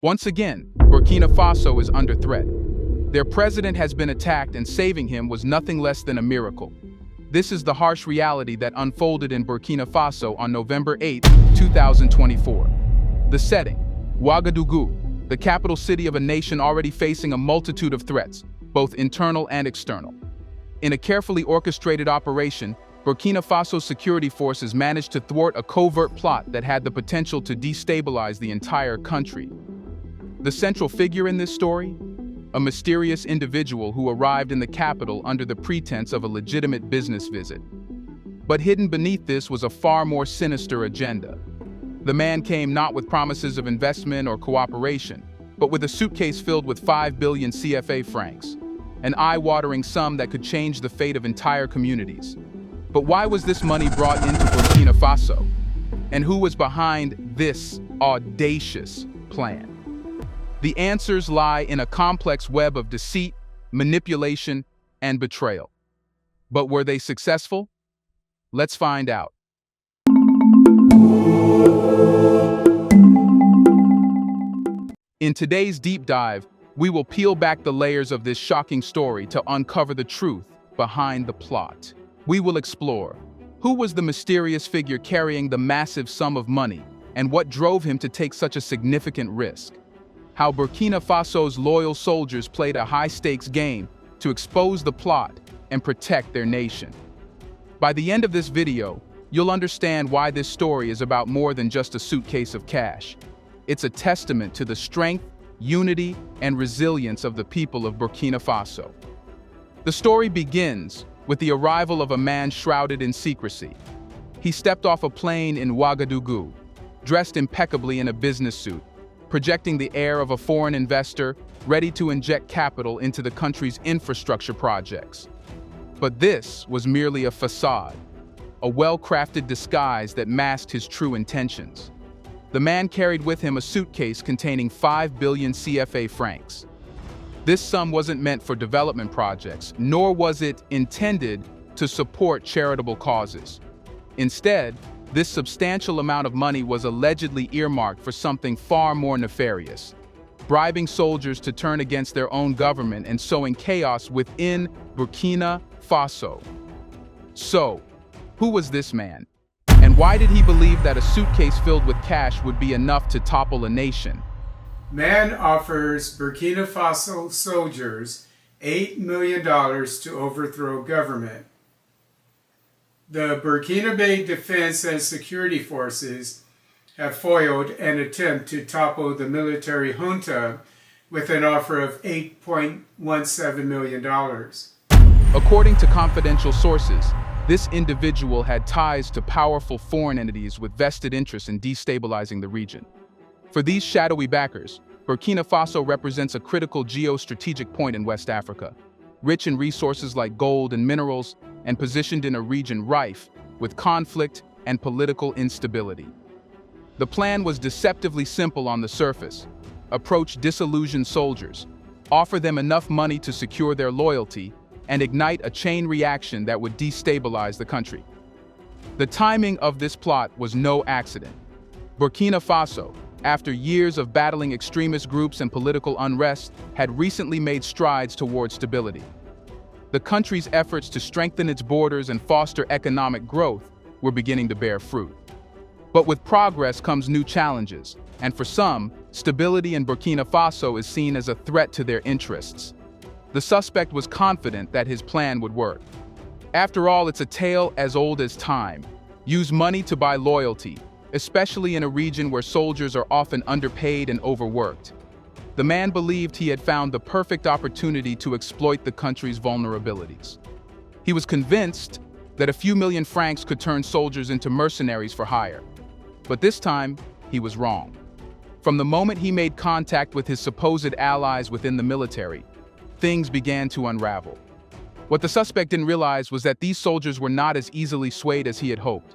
Once again, Burkina Faso is under threat. Their president has been attacked, and saving him was nothing less than a miracle. This is the harsh reality that unfolded in Burkina Faso on November 8, 2024. The setting: Ouagadougou, the capital city of a nation already facing a multitude of threats, both internal and external. In a carefully orchestrated operation, Burkina Faso security forces managed to thwart a covert plot that had the potential to destabilize the entire country. The central figure in this story? A mysterious individual who arrived in the capital under the pretense of a legitimate business visit. But hidden beneath this was a far more sinister agenda. The man came not with promises of investment or cooperation, but with a suitcase filled with 5 billion CFA francs, an eye-watering sum that could change the fate of entire communities. But why was this money brought into Burkina Faso? And who was behind this audacious plan? The answers lie in a complex web of deceit, manipulation, and betrayal. But were they successful? Let's find out. In today's deep dive, we will peel back the layers of this shocking story to uncover the truth behind the plot. We will explore who was the mysterious figure carrying the massive sum of money and what drove him to take such a significant risk. How Burkina Faso's loyal soldiers played a high-stakes game to expose the plot and protect their nation. By the end of this video, you'll understand why this story is about more than just a suitcase of cash. It's a testament to the strength, unity, and resilience of the people of Burkina Faso. The story begins with the arrival of a man shrouded in secrecy. He stepped off a plane in Ouagadougou, dressed impeccably in a business suit, projecting the air of a foreign investor ready to inject capital into the country's infrastructure projects. But this was merely a facade, a well-crafted disguise that masked his true intentions. The man carried with him a suitcase containing 5 billion CFA francs. This sum wasn't meant for development projects, nor was it intended to support charitable causes. Instead, this substantial amount of money was allegedly earmarked for something far more nefarious: bribing soldiers to turn against their own government and sowing chaos within Burkina Faso. So, who was this man? And why did he believe that a suitcase filled with cash would be enough to topple a nation? Man offers Burkina Faso soldiers $8 million to overthrow government. The Burkinabe Defense and Security Forces have foiled an attempt to topple the military junta with an offer of $8.17 million. According to confidential sources, this individual had ties to powerful foreign entities with vested interests in destabilizing the region. For these shadowy backers, Burkina Faso represents a critical geostrategic point in West Africa, rich in resources like gold and minerals, and positioned in a region rife with conflict and political instability. The plan was deceptively simple on the surface: approach disillusioned soldiers, offer them enough money to secure their loyalty, and ignite a chain reaction that would destabilize the country. The timing of this plot was no accident. Burkina Faso, after years of battling extremist groups and political unrest, had recently made strides toward stability. The country's efforts to strengthen its borders and foster economic growth were beginning to bear fruit. But with progress comes new challenges, and for some, stability in Burkina Faso is seen as a threat to their interests. The suspect was confident that his plan would work. After all, it's a tale as old as time. Use money to buy loyalty, especially in a region where soldiers are often underpaid and overworked. The man believed he had found the perfect opportunity to exploit the country's vulnerabilities. He was convinced that a few million francs could turn soldiers into mercenaries for hire. But this time, he was wrong. From the moment he made contact with his supposed allies within the military, things began to unravel. What the suspect didn't realize was that these soldiers were not as easily swayed as he had hoped.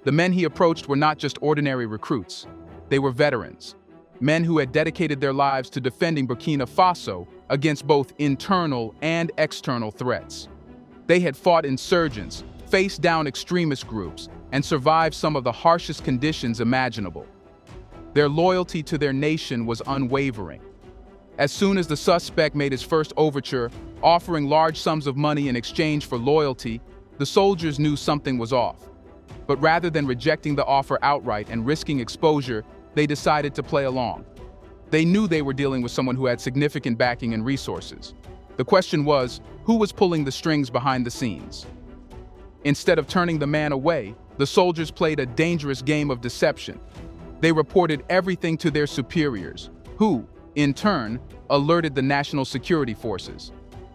The men he approached were not just ordinary recruits. They were veterans, men who had dedicated their lives to defending Burkina Faso against both internal and external threats. They had fought insurgents, faced down extremist groups, and survived some of the harshest conditions imaginable. Their loyalty to their nation was unwavering. As soon as the suspect made his first overture, offering large sums of money in exchange for loyalty, the soldiers knew something was off. But rather than rejecting the offer outright and risking exposure, they decided to play along. They knew they were dealing with someone who had significant backing and resources. The question was, who was pulling the strings behind the scenes? Instead of turning the man away, the soldiers played a dangerous game of deception. They reported everything to their superiors, who, in turn, alerted the national security forces.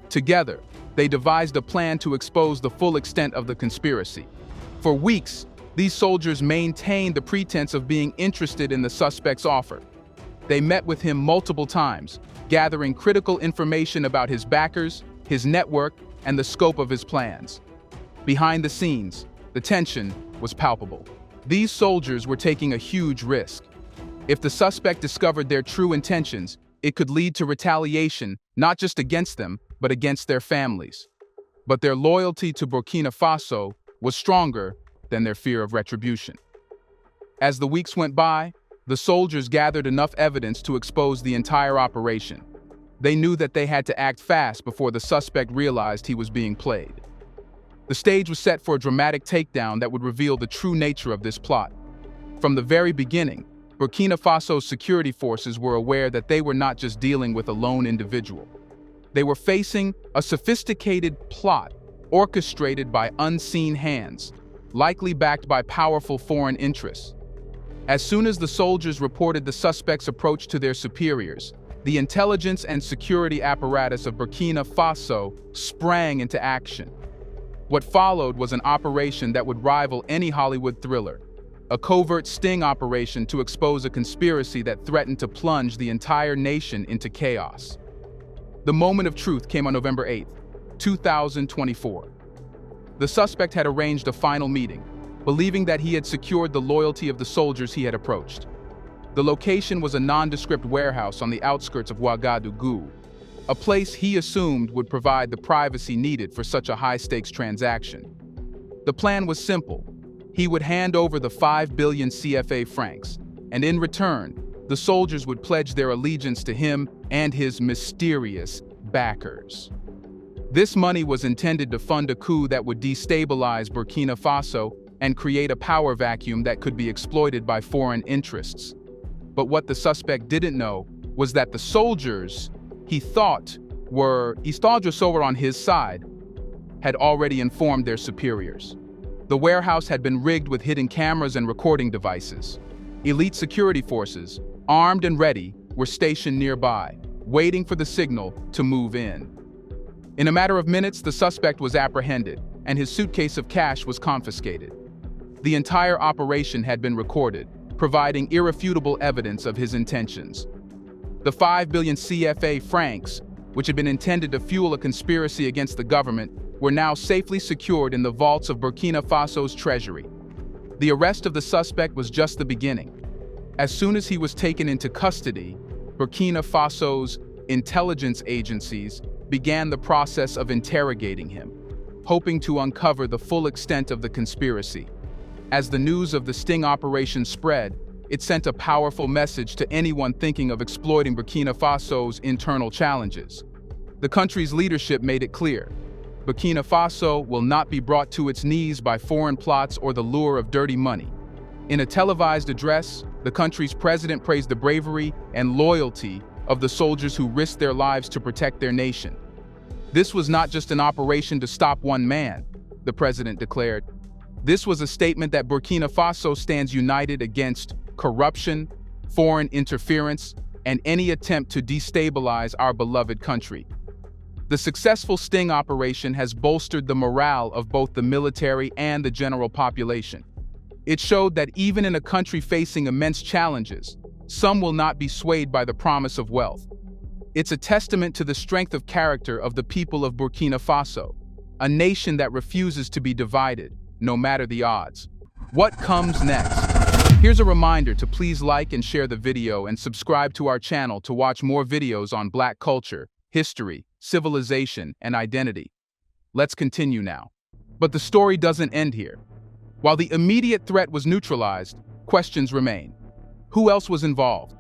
Together, they devised a plan to expose the full extent of the conspiracy. For weeks, these soldiers maintained the pretense of being interested in the suspect's offer. They met with him multiple times, gathering critical information about his backers, his network, and the scope of his plans. Behind the scenes, the tension was palpable. These soldiers were taking a huge risk. If the suspect discovered their true intentions, it could lead to retaliation, not just against them, but against their families. But their loyalty to Burkina Faso was stronger than their fear of retribution. As the weeks went by, the soldiers gathered enough evidence to expose the entire operation. They knew that they had to act fast before the suspect realized he was being played. The stage was set for a dramatic takedown that would reveal the true nature of this plot. From the very beginning, Burkina Faso's security forces were aware that they were not just dealing with a lone individual. They were facing a sophisticated plot orchestrated by unseen hands, likely backed by powerful foreign interests. As soon as the soldiers reported the suspect's approach to their superiors, the intelligence and security apparatus of Burkina Faso sprang into action. What followed was an operation that would rival any Hollywood thriller, a covert sting operation to expose a conspiracy that threatened to plunge the entire nation into chaos. The moment of truth came on November 8, 2024. The suspect had arranged a final meeting, believing that he had secured the loyalty of the soldiers he had approached. The location was a nondescript warehouse on the outskirts of Ouagadougou, a place he assumed would provide the privacy needed for such a high-stakes transaction. The plan was simple. He would hand over the 5 billion CFA francs, and in return, the soldiers would pledge their allegiance to him and his mysterious backers. This money was intended to fund a coup that would destabilize Burkina Faso and create a power vacuum that could be exploited by foreign interests. But what the suspect didn't know was that the soldiers he thought were on his side had already informed their superiors. The warehouse had been rigged with hidden cameras and recording devices. Elite security forces, armed and ready, were stationed nearby, waiting for the signal to move in. In a matter of minutes, the suspect was apprehended, and his suitcase of cash was confiscated. The entire operation had been recorded, providing irrefutable evidence of his intentions. The 5 billion CFA francs, which had been intended to fuel a conspiracy against the government, were now safely secured in the vaults of Burkina Faso's treasury. The arrest of the suspect was just the beginning. As soon as he was taken into custody, Burkina Faso's intelligence agencies began the process of interrogating him, hoping to uncover the full extent of the conspiracy. As the news of the sting operation spread, it sent a powerful message to anyone thinking of exploiting Burkina Faso's internal challenges. The country's leadership made it clear: Burkina Faso will not be brought to its knees by foreign plots or the lure of dirty money. In a televised address, the country's president praised the bravery and loyalty of the soldiers who risked their lives to protect their nation. This was not just an operation to stop one man, the president declared. This was a statement that Burkina Faso stands united against corruption, foreign interference, and any attempt to destabilize our beloved country. The successful sting operation has bolstered the morale of both the military and the general population. It showed that even in a country facing immense challenges, some will not be swayed by the promise of wealth. It's a testament to the strength of character of the people of Burkina Faso, a nation that refuses to be divided, no matter the odds. What comes next? Here's a reminder to please like and share the video and subscribe to our channel to watch more videos on Black culture, history, civilization, and identity. Let's continue now. But the story doesn't end here. While the immediate threat was neutralized, questions remain. Who else was involved?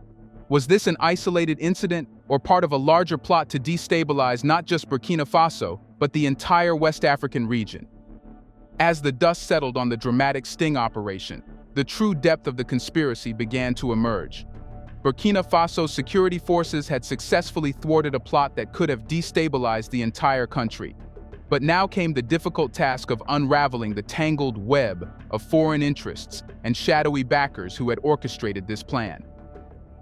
Was this an isolated incident or part of a larger plot to destabilize not just Burkina Faso, but the entire West African region? As the dust settled on the dramatic sting operation, the true depth of the conspiracy began to emerge. Burkina Faso's security forces had successfully thwarted a plot that could have destabilized the entire country. But now came the difficult task of unraveling the tangled web of foreign interests and shadowy backers who had orchestrated this plan.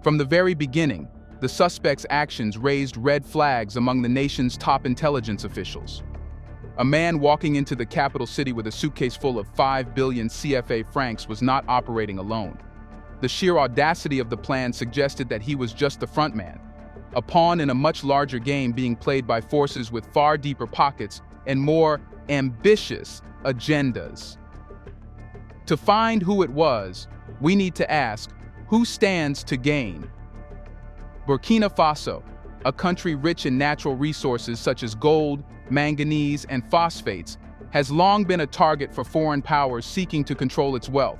From the very beginning, the suspect's actions raised red flags among the nation's top intelligence officials. A man walking into the capital city with a suitcase full of 5 billion CFA francs was not operating alone. The sheer audacity of the plan suggested that he was just the frontman, a pawn in a much larger game being played by forces with far deeper pockets and more ambitious agendas. To find who it was, we need to ask, who stands to gain? Burkina Faso, a country rich in natural resources such as gold, manganese, and phosphates, has long been a target for foreign powers seeking to control its wealth.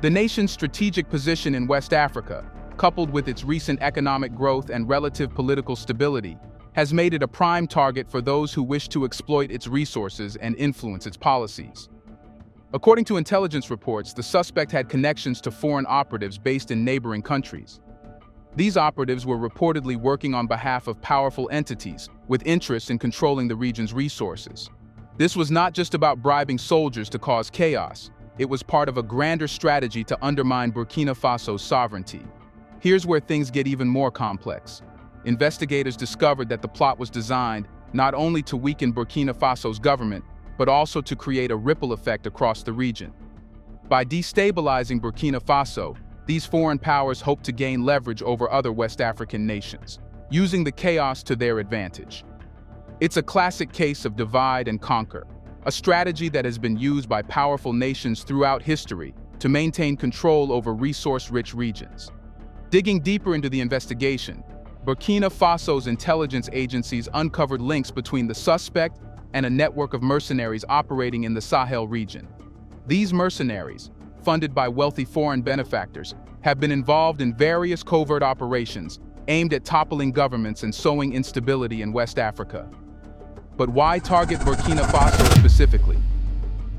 The nation's strategic position in West Africa, coupled with its recent economic growth and relative political stability, has made it a prime target for those who wish to exploit its resources and influence its policies. According to intelligence reports, the suspect had connections to foreign operatives based in neighboring countries. These operatives were reportedly working on behalf of powerful entities with interests in controlling the region's resources. This was not just about bribing soldiers to cause chaos. It was part of a grander strategy to undermine Burkina Faso's sovereignty. Here's where things get even more complex. Investigators discovered that the plot was designed not only to weaken Burkina Faso's government, but also to create a ripple effect across the region. By destabilizing Burkina Faso, these foreign powers hope to gain leverage over other West African nations, using the chaos to their advantage. It's a classic case of divide and conquer, a strategy that has been used by powerful nations throughout history to maintain control over resource-rich regions. Digging deeper into the investigation, Burkina Faso's intelligence agencies uncovered links between the suspect and a network of mercenaries operating in the Sahel region. These mercenaries, funded by wealthy foreign benefactors, have been involved in various covert operations aimed at toppling governments and sowing instability in West Africa. But why target Burkina Faso specifically?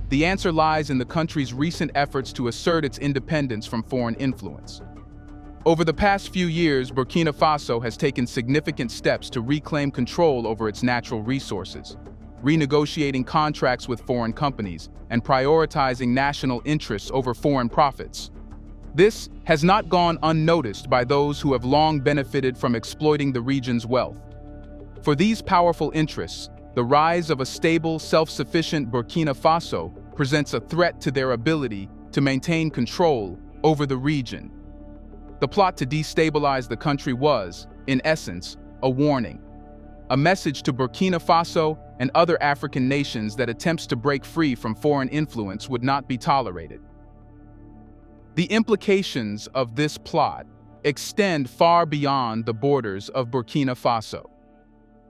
The answer lies in the country's recent efforts to assert its independence from foreign influence. Over the past few years, Burkina Faso has taken significant steps to reclaim control over its natural resources, renegotiating contracts with foreign companies and prioritizing national interests over foreign profits. This has not gone unnoticed by those who have long benefited from exploiting the region's wealth. For these powerful interests, the rise of a stable, self-sufficient Burkina Faso presents a threat to their ability to maintain control over the region. The plot to destabilize the country was, in essence, a warning, a message to Burkina Faso and other African nations that attempts to break free from foreign influence would not be tolerated. The implications of this plot extend far beyond the borders of Burkina Faso.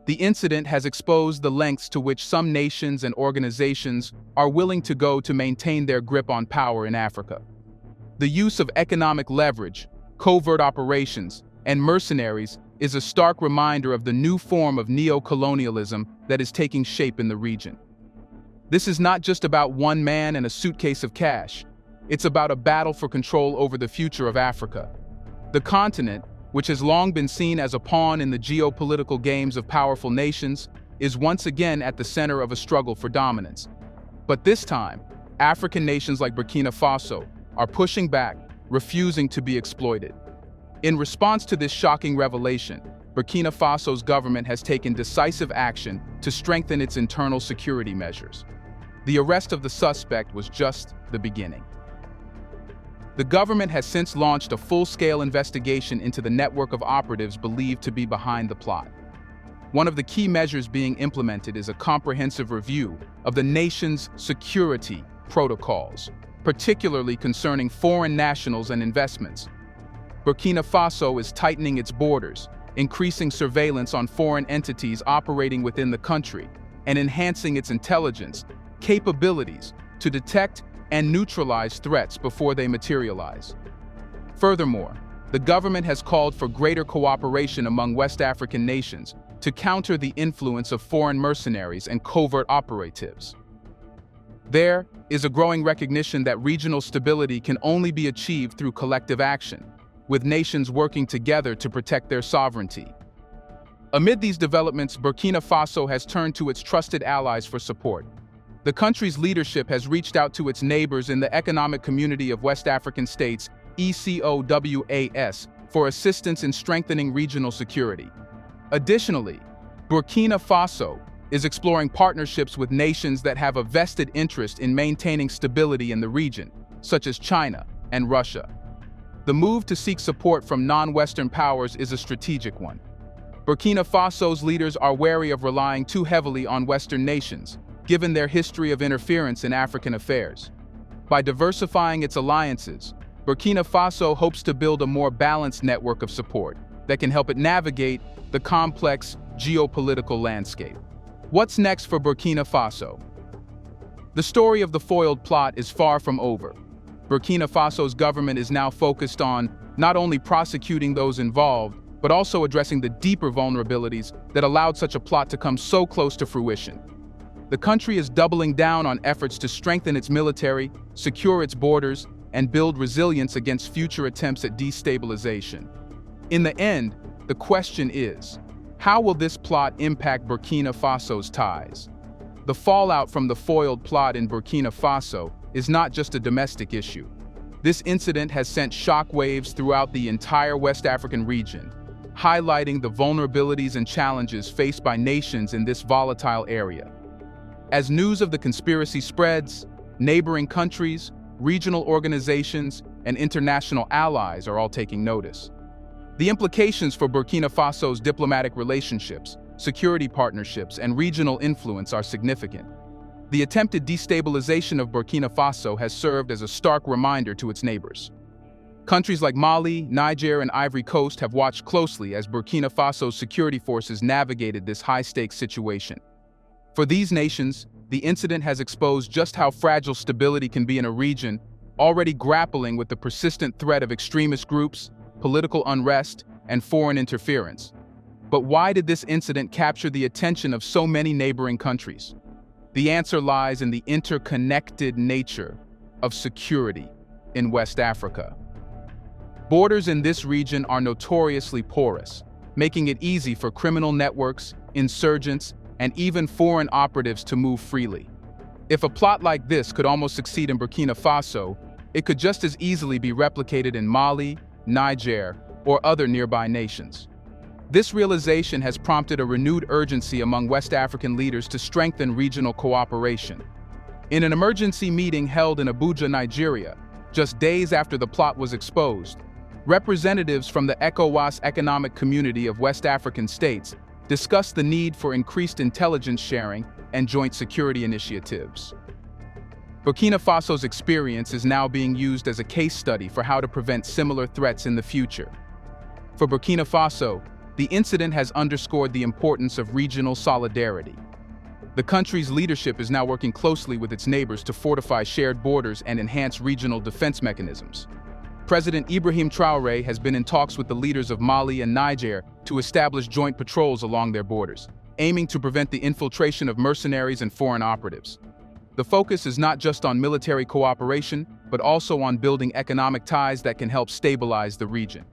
The incident has exposed the lengths to which some nations and organizations are willing to go to maintain their grip on power in Africa. The use of economic leverage, covert operations, and mercenaries is a stark reminder of the new form of neo-colonialism that is taking shape in the region. This is not just about one man and a suitcase of cash. It's about a battle for control over the future of Africa. The continent, which has long been seen as a pawn in the geopolitical games of powerful nations, is once again at the center of a struggle for dominance. But this time, African nations like Burkina Faso are pushing back, refusing to be exploited. In response to this shocking revelation, Burkina Faso's government has taken decisive action to strengthen its internal security measures. The arrest of the suspect was just the beginning. The government has since launched a full-scale investigation into the network of operatives believed to be behind the plot. One of the key measures being implemented is a comprehensive review of the nation's security protocols, particularly concerning foreign nationals and investments. Burkina Faso is tightening its borders, increasing surveillance on foreign entities operating within the country, and enhancing its intelligence capabilities to detect and neutralize threats before they materialize. Furthermore, the government has called for greater cooperation among West African nations to counter the influence of foreign mercenaries and covert operatives. There is a growing recognition that regional stability can only be achieved through collective action, with nations working together to protect their sovereignty. Amid these developments, Burkina Faso has turned to its trusted allies for support. The country's leadership has reached out to its neighbors in the Economic Community of West African States, ECOWAS, for assistance in strengthening regional security. Additionally, Burkina Faso is exploring partnerships with nations that have a vested interest in maintaining stability in the region, such as China and Russia. The move to seek support from non-Western powers is a strategic one. Burkina Faso's leaders are wary of relying too heavily on Western nations, given their history of interference in African affairs. By diversifying its alliances, Burkina Faso hopes to build a more balanced network of support that can help it navigate the complex geopolitical landscape. What's next for Burkina Faso? The story of the foiled plot is far from over. Burkina Faso's government is now focused on not only prosecuting those involved, but also addressing the deeper vulnerabilities that allowed such a plot to come so close to fruition. The country is doubling down on efforts to strengthen its military, secure its borders, and build resilience against future attempts at destabilization. In the end, the question is, how will this plot impact Burkina Faso's ties? The fallout from the foiled plot in Burkina Faso is not just a domestic issue. This incident has sent shockwaves throughout the entire West African region, highlighting the vulnerabilities and challenges faced by nations in this volatile area. As news of the conspiracy spreads, neighboring countries, regional organizations, and international allies are all taking notice. The implications for Burkina Faso's diplomatic relationships, security partnerships, and regional influence are significant. The attempted destabilization of Burkina Faso has served as a stark reminder to its neighbors. Countries like Mali, Niger, and Ivory Coast have watched closely as Burkina Faso's security forces navigated this high-stakes situation. For these nations, the incident has exposed just how fragile stability can be in a region already grappling with the persistent threat of extremist groups, political unrest, and foreign interference. But why did this incident capture the attention of so many neighboring countries? The answer lies in the interconnected nature of security in West Africa. Borders in this region are notoriously porous, making it easy for criminal networks, insurgents, and even foreign operatives to move freely. If a plot like this could almost succeed in Burkina Faso, it could just as easily be replicated in Mali, Niger, or other nearby nations. This realization has prompted a renewed urgency among West African leaders to strengthen regional cooperation. In an emergency meeting held in Abuja, Nigeria, just days after the plot was exposed, representatives from the ECOWAS Economic Community of West African States discussed the need for increased intelligence sharing and joint security initiatives. Burkina Faso's experience is now being used as a case study for how to prevent similar threats in the future. For Burkina Faso, the incident has underscored the importance of regional solidarity. The country's leadership is now working closely with its neighbors to fortify shared borders and enhance regional defense mechanisms. President Ibrahim Traore has been in talks with the leaders of Mali and Niger to establish joint patrols along their borders, aiming to prevent the infiltration of mercenaries and foreign operatives. The focus is not just on military cooperation, but also on building economic ties that can help stabilize the region.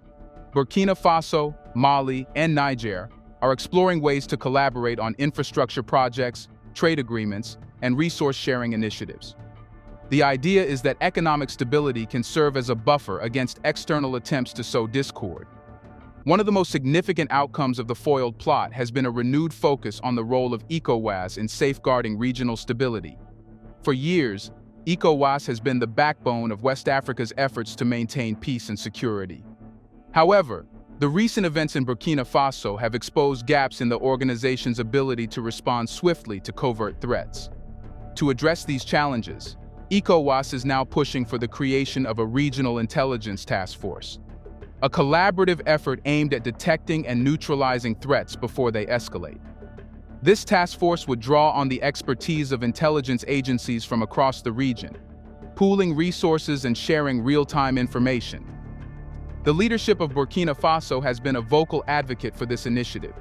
Burkina Faso, Mali, and Niger are exploring ways to collaborate on infrastructure projects, trade agreements, and resource-sharing initiatives. The idea is that economic stability can serve as a buffer against external attempts to sow discord. One of the most significant outcomes of the foiled plot has been a renewed focus on the role of ECOWAS in safeguarding regional stability. For years, ECOWAS has been the backbone of West Africa's efforts to maintain peace and security. However, the recent events in Burkina Faso have exposed gaps in the organization's ability to respond swiftly to covert threats. To address these challenges, ECOWAS is now pushing for the creation of a regional intelligence task force, a collaborative effort aimed at detecting and neutralizing threats before they escalate. This task force would draw on the expertise of intelligence agencies from across the region, pooling resources and sharing real-time information. The leadership of Burkina Faso has been a vocal advocate for this initiative.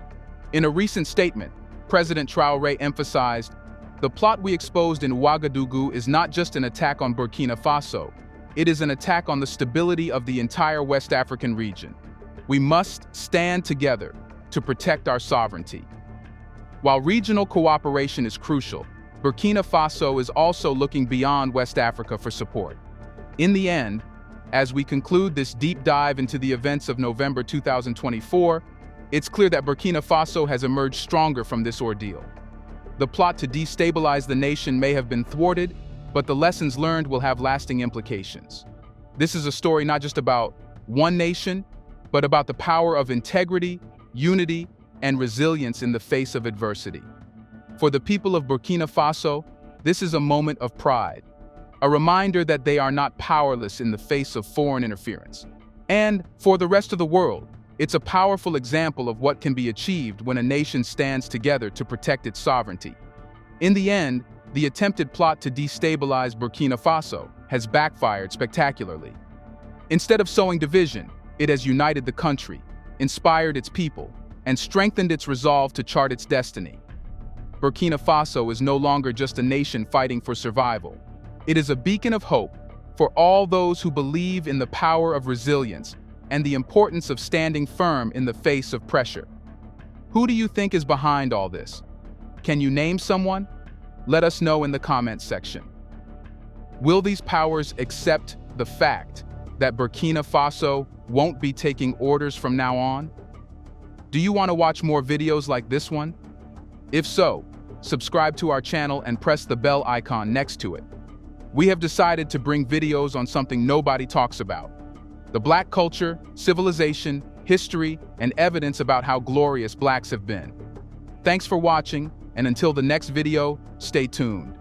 In a recent statement, President Traore emphasized, "The plot we exposed in Ouagadougou is not just an attack on Burkina Faso, it is an attack on the stability of the entire West African region. We must stand together to protect our sovereignty." While regional cooperation is crucial, Burkina Faso is also looking beyond West Africa for support. In the end, as we conclude this deep dive into the events of November 2024, it's clear that Burkina Faso has emerged stronger from this ordeal. The plot to destabilize the nation may have been thwarted, but the lessons learned will have lasting implications. This is a story not just about one nation, but about the power of integrity, unity, and resilience in the face of adversity. For the people of Burkina Faso, this is a moment of pride, a reminder that they are not powerless in the face of foreign interference. And for the rest of the world, it's a powerful example of what can be achieved when a nation stands together to protect its sovereignty. In the end, the attempted plot to destabilize Burkina Faso has backfired spectacularly. Instead of sowing division, it has united the country, inspired its people, and strengthened its resolve to chart its destiny. Burkina Faso is no longer just a nation fighting for survival. It is a beacon of hope for all those who believe in the power of resilience and the importance of standing firm in the face of pressure. Who do you think is behind all this? Can you name someone? Let us know in the comments section. Will these powers accept the fact that Burkina Faso won't be taking orders from now on? Do you want to watch more videos like this one? If so, subscribe to our channel and press the bell icon next to it. We have decided to bring videos on something nobody talks about: the Black culture, civilization, history, and evidence about how glorious Blacks have been. Thanks for watching, and until the next video, stay tuned.